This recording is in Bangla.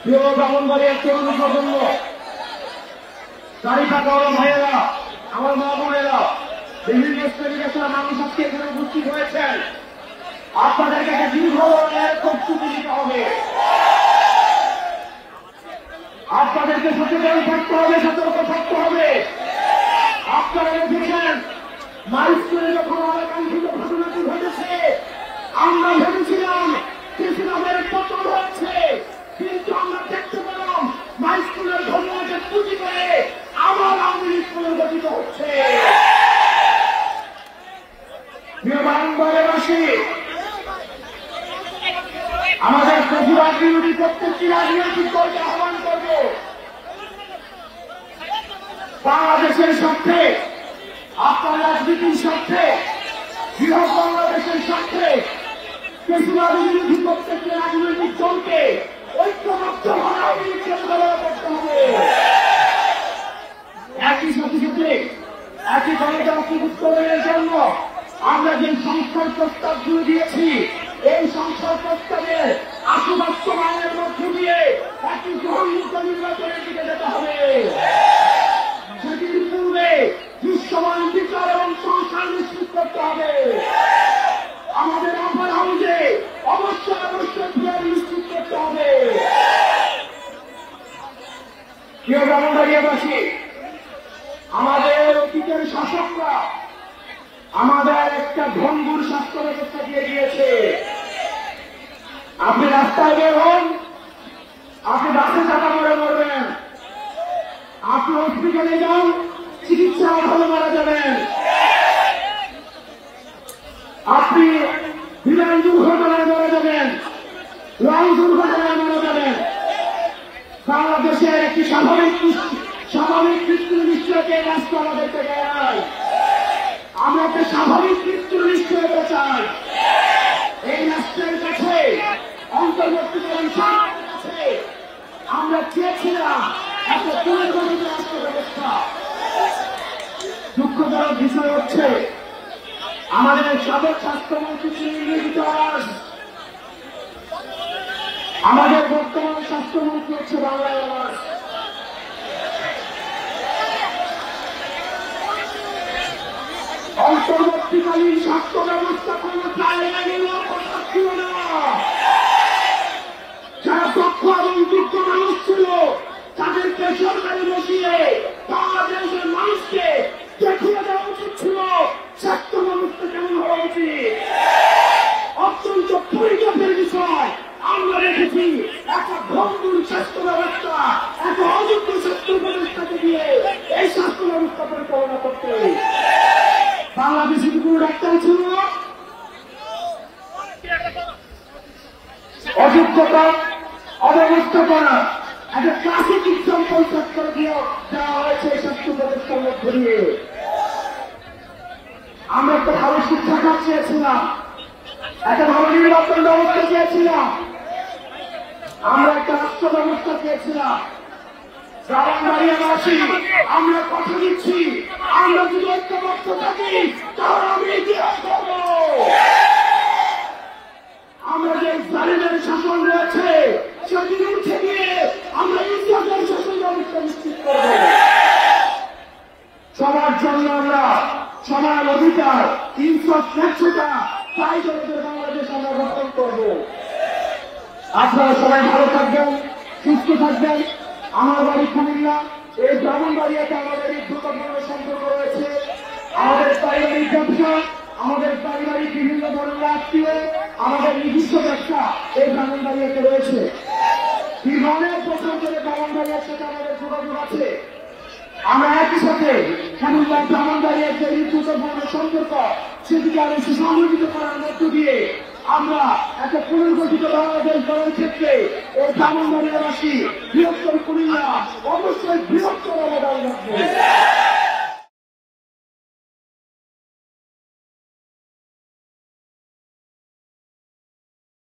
প্রিয় ব্রাহ্মণবাড়িয়ার তরুণ প্রজন্ম, দাড়ি কাটা ভাইয়েরা, আমার মা বোনেরা, বিভিন্ন শ্রেণীর মানুষ আজকে এখানে উপস্থিত হয়েছেন। আপনাদেরকে একটা দীর্ঘ প্রস্তুতি নিতে হবে। আপনাদেরকে সচেতন থাকতে হবে, সতর্ক থাকতে হবে। আপনারা দেখেছেন মাইস্কুলে যখন অনাকাঙ্ক্ষিত ঘটনাটি ঘটেছে, আমরা ভেবেছিলাম কৃষিরামের পতন হচ্ছে, কিন্তু আমরা দেখতে পেলাম মাইস্কুলের ঘটনাকে পুঁজি করে আবার আওয়ামী লীগ পুনর্গঠিত হচ্ছে। বাংলাদেশী আমাদের প্রতিবাদ বিরোধী প্রত্যেকটি রাজনৈতিক দলকে আহ্বান করব, বাংলাদেশের স্বার্থে, আপনার রাজনীতির স্বার্থে, বৃহৎ বাংলাদেশের স্বার্থে কৃষিবাদ বিরোধী প্রত্যেকটি রাজনৈতিক দলকে ঐক্যবদ্ধভাবে আওয়ামী লীগকে মোকাবেলা করতে হবে। একই সাথে সাথে একই গণতান্ত্রিক উত্তরণের জন্য আমরা যে সংস্কার প্রস্তাবগুলো দিয়েছি, এই সংস্কার প্রস্তাবের আশু বাস্তবায়নের মধ্য দিয়ে একটি গ্রহণযোগ্য নির্বাচনের দিকে যেতে হবে। সেটির পূর্বে দৃশ্যমান বিচার এবং সংস্কার নিশ্চিত করতে হবে। আমাদের আপার হাউজে অবশ্যই নিশ্চিত করতে হবে। প্রিয় ব্রাহ্মণবাড়িয়াবাসী, আমাদের অতীতের শাসকরা আমাদের একটা ভঙ্গুর স্বাস্থ্য ব্যবস্থা দিয়ে দিয়েছে। আপনি রাস্তায় বের হন, আপনি বাসে চাপা পড়ে মরবেন, আপনি হসপিটালে যান, চিকিৎসা অভাবে মারা যাবেন, আপনি বিমান দুর্ঘটনায় মারা যাবেন, লঞ্চ দুর্ঘটনায় মারা যাবেন। বাংলাদেশের একটি স্বাভাবিক মৃত্যুর নিশ্চয়কে রাষ্ট্র আমাদেরকে দেয় নাই। আমরা একটা স্বাভাবিক মৃত্যুর নিশ্চয়তা চাই। এই রাষ্ট্রের কাছে, অন্তর্বর্তীকালীন সরকারের কাছে আমরা চেয়েছিলাম একটা পুনর্গঠিত রাষ্ট্র ব্যবস্থা। দুঃখজনক বিষয় হচ্ছে আমাদের সাবেক স্বাস্থ্যমন্ত্রী শ্রী ইন্দ্রজিৎ দাস, আমাদের বর্তমান স্বাস্থ্যমন্ত্রী হচ্ছে বাংলায় আবাস। অন্তর্বর্তীকালীন স্বাস্থ্য ব্যবস্থা কোনো চাইলে গেলেও কথা ছিল না। যারা দক্ষ এবং যোগ্য মানুষ ছিল তাদেরকে সরকারি বসিয়ে বাংলাদেশের মানুষকে দেখিয়ে দেওয়া উচিত ছিল স্বাস্থ্য ব্যবস্থা কেমন হওয়া উচিত। অত্যন্ত পরিচয়ের বিষয় আমরা দেখেছি একটা ভঙ্গুর স্বাস্থ্য ব্যবস্থা, একটা অযোগ্য স্বাস্থ্য ব্যবস্থাকে দিয়ে এই স্বাস্থ্য ব্যবস্থা পরিচালনা করতে। বাংলাদেশে কি কোনো ডাক্তার ছিল? অযোগ্যতা, অব্যবস্থাপনা, একটা ক্লাসিক এক্সাম্পল সেট করে দেওয়া হয়েছে এই স্বাস্থ্য ব্যবস্থার মধ্যে দিয়ে। আমরা একটা ভালো শিক্ষাখাত চেয়েছিলাম, একটা ভালো নির্বাচন ব্যবস্থা চেয়েছিলাম, আমরা একটা রাষ্ট্র ব্যবস্থা চেয়েছিলাম। ব্রাহ্মণবাড়িয়াবাসী, আমরা কথা দিচ্ছি, আমরা যদি ঐক্যবদ্ধ থাকি তাহলে আমি ইতিহাস করব। আমরা যে জালিমের শাসন রয়েছে সেটি উঠে গিয়ে আমরা ইতিহাসের শাসন ব্যবস্থা নিশ্চিত করব। সবার জন্য আমরা সবার অধিকার, ইনসাফ, স্বচ্ছতা, তাই জনতার বাংলাদেশ আমরা গঠন করব। আপনারা সবাই ভালো থাকবেন, সুস্থ থাকবেন। আমার বাড়ি কুমিল্লা, এই ব্রাহ্মণবাড়িয়াতে আমাদের এই দ্রুতপূর্ণ সম্পর্ক রয়েছে। আমাদের পারিবারিক ব্যবসা, আমাদের পারিবারিক বিভিন্ন ধরনের আত্মীয়, আমাদের নিজস্ব ব্যবসা এই ব্রাহ্মণবাড়িয়াতে রয়েছে। দীর্ঘ অনেক বছর ধরে ব্রাহ্মণবাড়িয়ার সাথে আমাদের যোগাযোগ আছে। আমরা একই সাথে কুমিল্লা ব্রাহ্মণবাড়িয়ার যে দ্রুতপূর্ণ সম্পর্ক সেটিকে আরো সুসংগঠিত করার মধ্য দিয়ে আমরা একটা পুনর্গঠিত বাংলাদেশ গড়ার ক্ষেত্রে এই ব্রাহ্মণবাড়িয়াবাসী, বৃহত্তর কুমিল্লা অবশ্যই বৃহত্তর অবদান রাখবে।